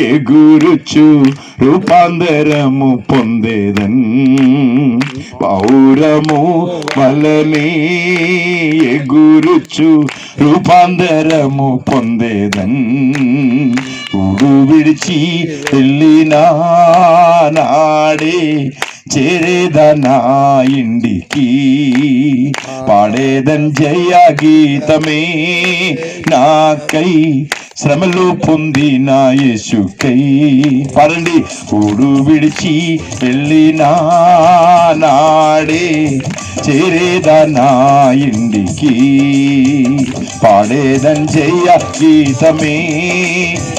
ఎగురుచు రూపాంతరము పొందేదన్ పౌరము వలనే ఎగురుచు రూపాంతరము పొందేదన్ ఊడు విడిచి వెళ్ళినా నాడే చేరేదా నా ఇంటికి పాడేదన్ జయ గీతమే నాకై శ్రమలు పొందిన యేసుకై పాడండి. ఊడు విడిచి వెళ్ళినా నాడే చేరేదా నా ఇంటికి పాడేదన్ జయ గీతమే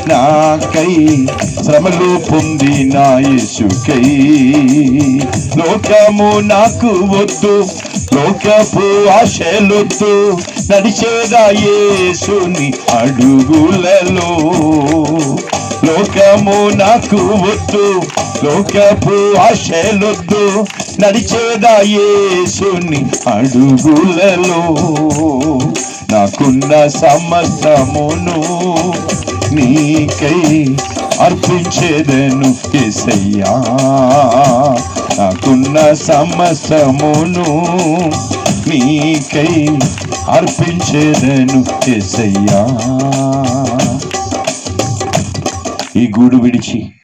నాకై శ్రమలు పొందిన యేసుకై. లోకము నాకు వద్దు, లోకపు ఆశలొద్దు, నడిచేదా యేసుని అడుగులలో. లోకము నాకు వద్దు, లోకపు ఆశలొద్దు, నడిచేదా యేసుని అడుగులలో. నాకున్న సమస్తమును నీకై అర్పించేదను యేసయ్యా. నాకున్న సమస్తమును నీకై అర్పించేదను యేసయ్యా. ఈ గూడు విడిచి